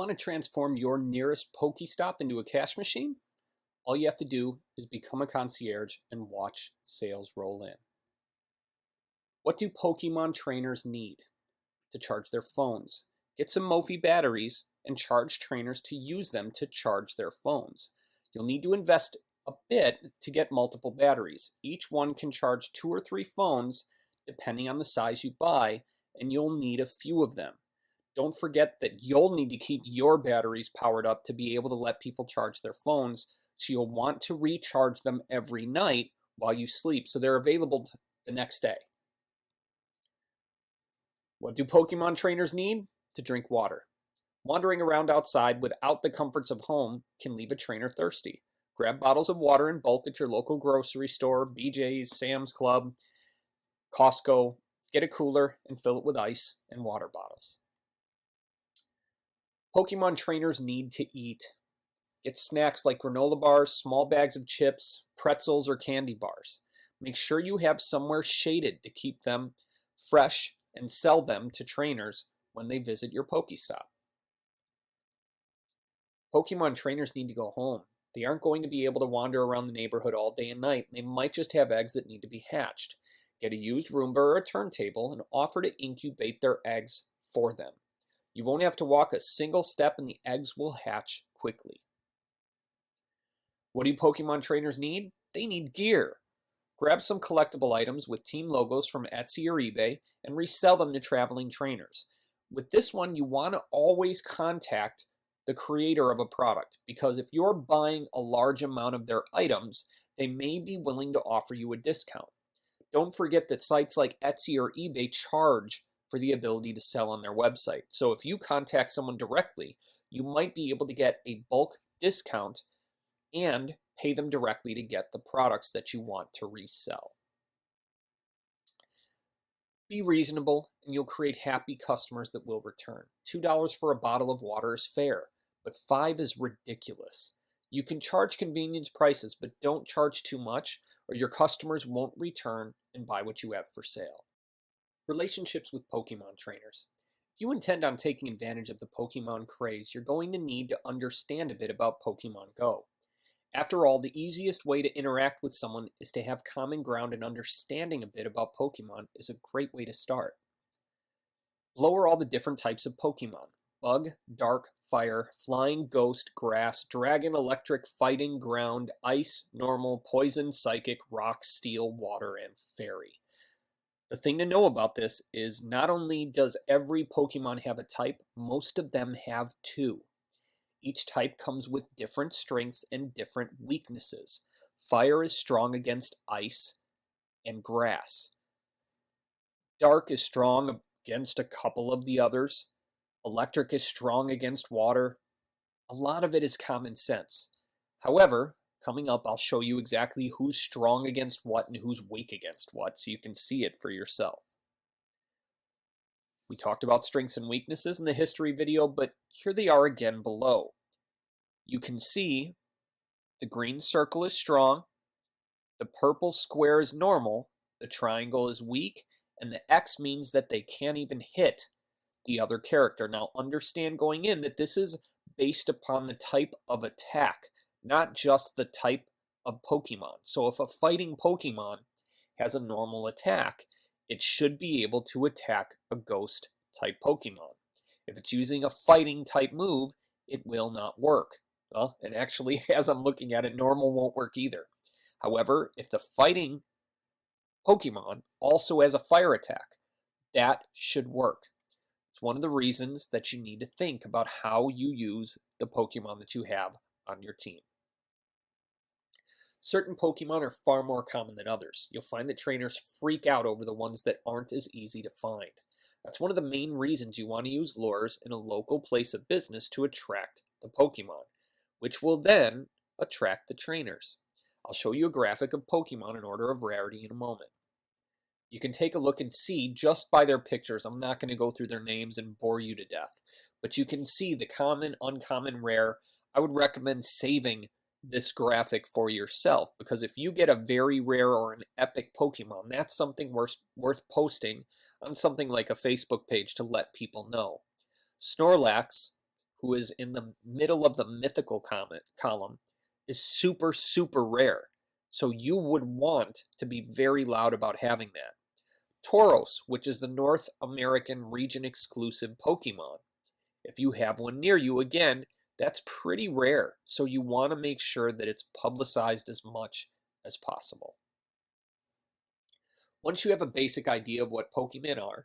Want to transform your nearest Pokestop into a cash machine? All you have to do is become a concierge and watch sales roll in. What do Pokemon trainers need? To charge their phones. Get some Mophie batteries and charge trainers to use them to charge their phones. You'll need to invest a bit to get multiple batteries. Each one can charge 2 or 3 phones depending on the size you buy, and you'll need a few of them. Don't forget that you'll need to keep your batteries powered up to be able to let people charge their phones, so you'll want to recharge them every night while you sleep so they're available the next day. What do Pokemon trainers need? To drink water. Wandering around outside without the comforts of home can leave a trainer thirsty. Grab bottles of water in bulk at your local grocery store, BJ's, Sam's Club, Costco. Get a cooler and fill it with ice and water bottles. Pokemon trainers need to eat. Get snacks like granola bars, small bags of chips, pretzels, or candy bars. Make sure you have somewhere shaded to keep them fresh and sell them to trainers when they visit your Pokestop. Pokemon trainers need to go home. They aren't going to be able to wander around the neighborhood all day and night. They might just have eggs that need to be hatched. Get a used Roomba or a turntable and offer to incubate their eggs for them. You won't have to walk a single step and the eggs will hatch quickly. What do Pokemon trainers need? They need gear. Grab some collectible items with team logos from Etsy or eBay and resell them to traveling trainers. With this one, you want to always contact the creator of a product, because if you're buying a large amount of their items, they may be willing to offer you a discount. Don't forget that sites like Etsy or eBay charge for the ability to sell on their website. So if you contact someone directly, you might be able to get a bulk discount and pay them directly to get the products that you want to resell. Be reasonable and you'll create happy customers that will return. $2 for a bottle of water is fair, but $5 is ridiculous. You can charge convenience prices, but don't charge too much or your customers won't return and buy what you have for sale. Relationships with Pokemon trainers. If you intend on taking advantage of the Pokemon craze, you're going to need to understand a bit about Pokemon Go. After all, the easiest way to interact with someone is to have common ground, and understanding a bit about Pokemon is a great way to start. Below are all the different types of Pokemon: Bug, Dark, Fire, Flying, Ghost, Grass, Dragon, Electric, Fighting, Ground, Ice, Normal, Poison, Psychic, Rock, Steel, Water, and Fairy. The thing to know about this is not only does every Pokemon have a type, most of them have 2. Each type comes with different strengths and different weaknesses. Fire is strong against ice and grass. Dark is strong against a couple of the others. Electric is strong against water. A lot of it is common sense. However, coming up, I'll show you exactly who's strong against what and who's weak against what, so you can see it for yourself. We talked about strengths and weaknesses in the history video, but here they are again below. You can see the green circle is strong, the purple square is normal, the triangle is weak, and the X means that they can't even hit the other character. Now understand going in that this is based upon the type of attack, not just the type of Pokemon. So if a fighting Pokemon has a normal attack, it should be able to attack a ghost type Pokemon. If it's using a fighting type move, it will not work. Well, and actually, as I'm looking at it, normal won't work either. However, if the fighting Pokemon also has a fire attack, that should work. It's one of the reasons that you need to think about how you use the Pokemon that you have on your team. Certain Pokemon are far more common than others. You'll find that trainers freak out over the ones that aren't as easy to find. That's one of the main reasons you want to use lures in a local place of business to attract the Pokemon, which will then attract the trainers. I'll show you a graphic of Pokemon in order of rarity in a moment. You can take a look and see just by their pictures. I'm not going to go through their names and bore you to death, but you can see the common, uncommon, rare. I would recommend saving this graphic for yourself, because if you get a very rare or an epic Pokemon, that's something worth posting on something like a Facebook page to let people know. Snorlax, who is in the middle of the mythical column, is super, super rare. So you would want to be very loud about having that. Tauros, which is the North American region exclusive Pokemon. If you have one near you, again, that's pretty rare. So you want to make sure that it's publicized as much as possible. Once you have a basic idea of what Pokemon are,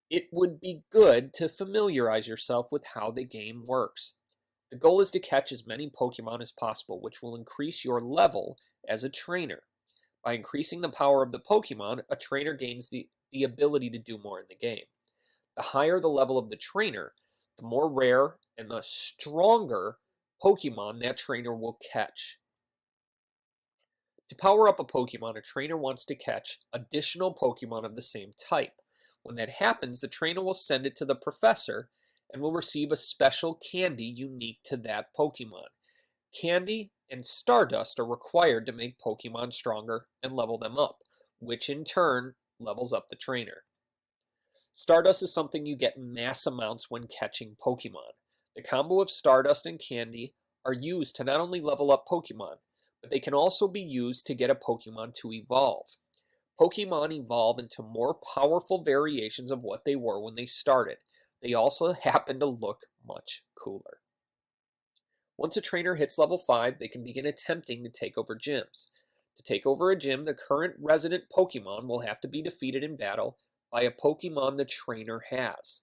it would be good to familiarize yourself with how the game works. The goal is to catch as many Pokemon as possible, which will increase your level as a trainer. By increasing the power of the Pokemon, a trainer gains the ability to do more in the game. The higher the level of the trainer, the more rare and the stronger Pokemon that trainer will catch. To power up a Pokemon, a trainer wants to catch additional Pokemon of the same type. When that happens, the trainer will send it to the professor and will receive a special candy unique to that Pokemon. Candy and Stardust are required to make Pokemon stronger and level them up, which in turn levels up the trainer. Stardust is something you get in mass amounts when catching Pokemon. The combo of Stardust and Candy are used to not only level up Pokemon, but they can also be used to get a Pokemon to evolve. Pokemon evolve into more powerful variations of what they were when they started. They also happen to look much cooler. Once a trainer hits level 5, they can begin attempting to take over gyms. To take over a gym, the current resident Pokemon will have to be defeated in battle by a Pokemon the trainer has.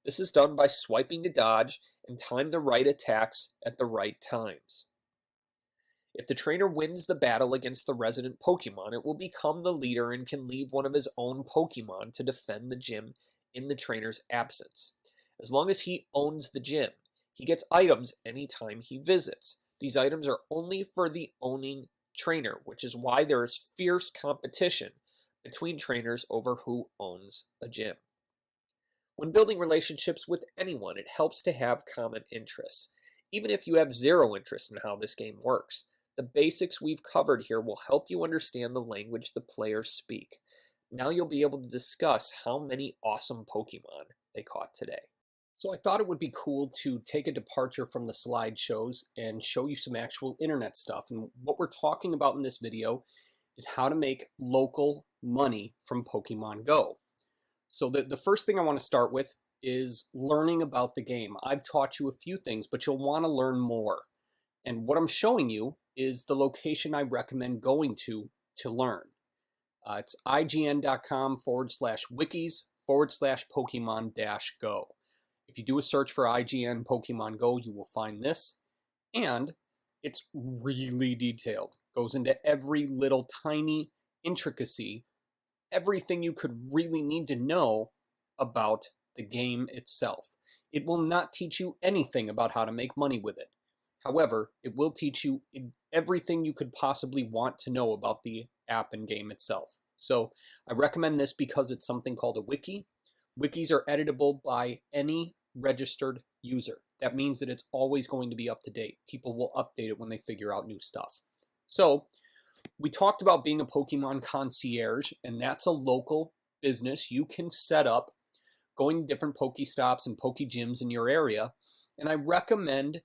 This is done by swiping to dodge and time the right attacks at the right times. If the trainer wins the battle against the resident Pokemon, it will become the leader and can leave one of his own Pokemon to defend the gym in the trainer's absence. As long as he owns the gym, he gets items anytime he visits. These items are only for the owning trainer, which is why there is fierce competition between trainers over who owns a gym. When building relationships with anyone, it helps to have common interests. Even if you have zero interest in how this game works, the basics we've covered here will help you understand the language the players speak. Now you'll be able to discuss how many awesome Pokemon they caught today. So I thought it would be cool to take a departure from the slideshows and show you some actual internet stuff. And what we're talking about in this video is how to make local money from Pokemon Go. So the first thing I want to start with is learning about the game. I've taught you a few things, but you'll want to learn more. And what I'm showing you is the location I recommend going to learn. It's ign.com/wikis/Pokemon-Go. If you do a search for IGN Pokemon Go, you will find this. And it's really detailed. Goes into every little tiny intricacy, everything you could really need to know about the game itself. It will not teach you anything about how to make money with it. However, it will teach you everything you could possibly want to know about the app and game itself. So I recommend this because it's something called a wiki. Wikis are editable by any registered user. That means that it's always going to be up to date. People will update it when they figure out new stuff. So we talked about being a Pokemon concierge, and that's a local business you can set up going to different Pokestops and Pokegyms in your area. And I recommend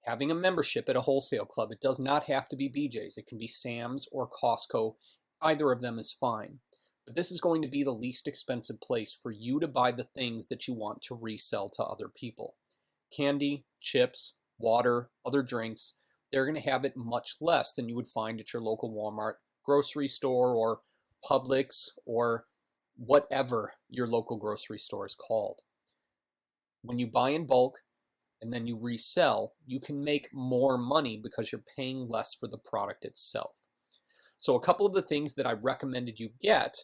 having a membership at a wholesale club. It does not have to be BJ's. It can be Sam's or Costco. Either of them is fine. But this is going to be the least expensive place for you to buy the things that you want to resell to other people. Candy, chips, water, other drinks, they're going to have it much less than you would find at your local Walmart, grocery store, or Publix, or whatever your local grocery store is called. When you buy in bulk and then you resell, you can make more money because you're paying less for the product itself. So a couple of the things that I recommended you get,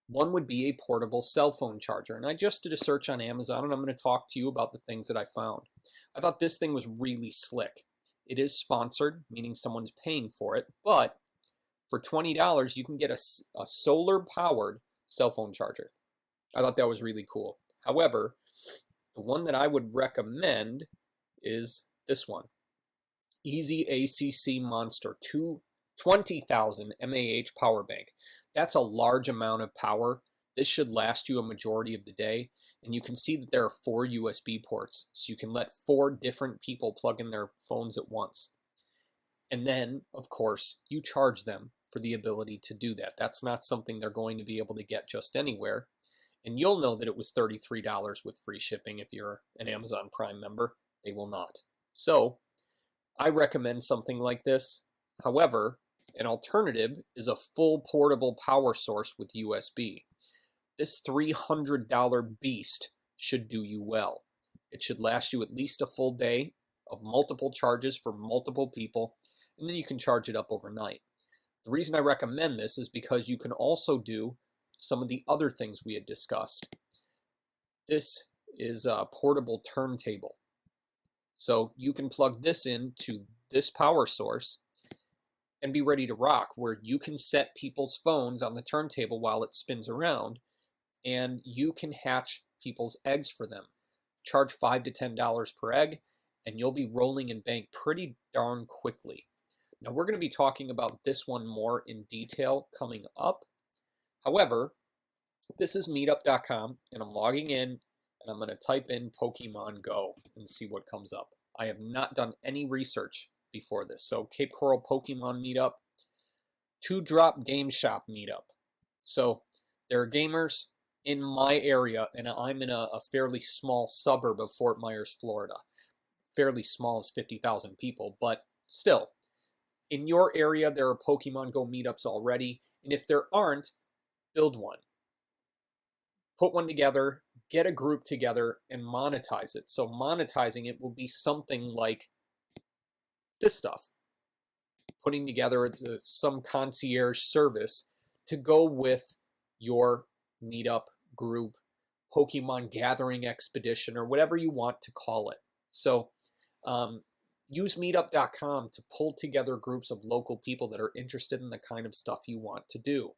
one would be a portable cell phone charger. And I just did a search on Amazon, and I'm going to talk to you about the things that I found. I thought this thing was really slick. It is sponsored, meaning someone's paying for it, but for $20, you can get a solar-powered cell phone charger. I thought that was really cool. However, the one that I would recommend is this one. Easy ACC Monster 20,000 mAh power bank. That's a large amount of power. This should last you a majority of the day. And you can see that there are 4 USB ports, so you can let 4 different people plug in their phones at once. And then, of course, you charge them for the ability to do that. That's not something they're going to be able to get just anywhere. And you'll know that it was $33 with free shipping if you're an Amazon Prime member. They will not. So I recommend something like this. However, an alternative is a full portable power source with USB. This $300 beast should do you well. It should last you at least a full day of multiple charges for multiple people, and then you can charge it up overnight. The reason I recommend this is because you can also do some of the other things we had discussed. This is a portable turntable. So you can plug this into this power source and be ready to rock, where you can set people's phones on the turntable while it spins around, and you can hatch people's eggs for them. Charge $5 to $10 per egg, and you'll be rolling in bank pretty darn quickly. Now, we're going to be talking about this one more in detail coming up. However, this is meetup.com, and I'm logging in, and I'm going to type in Pokemon Go and see what comes up. I have not done any research before this. So Cape Coral Pokemon Meetup, 2-Drop Game Shop Meetup. So there are gamers in my area, and I'm in a fairly small suburb of Fort Myers, Florida. Fairly small is 50,000 people, but still. In your area, there are Pokemon Go meetups already, and if there aren't, build one. Put one together, get a group together, and monetize it. So monetizing it will be something like this stuff. Putting together some concierge service to go with your meetup group, Pokemon gathering expedition, or whatever you want to call it. So use meetup.com to pull together groups of local people that are interested in the kind of stuff you want to do.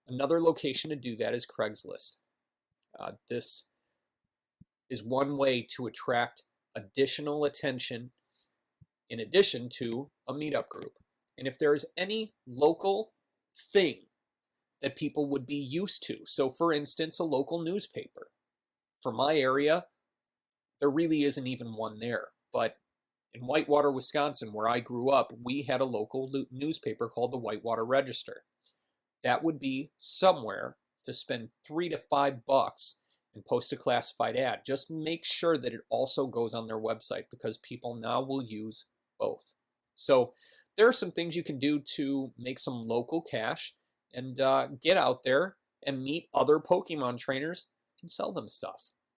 Another location to do that is Craigslist. This is one way to attract additional attention in addition to a meetup group. And if there is any local thing that people would be used to, so for instance, a local newspaper. For my area, there really isn't even one there, but in Whitewater, Wisconsin, where I grew up, we had a local newspaper called the Whitewater Register. That would be somewhere to spend $3 to $5 and post a classified ad. Just make sure that it also goes on their website, because people now will use both. So there are some things you can do to make some local cash and get out there and meet other Pokemon trainers and sell them stuff.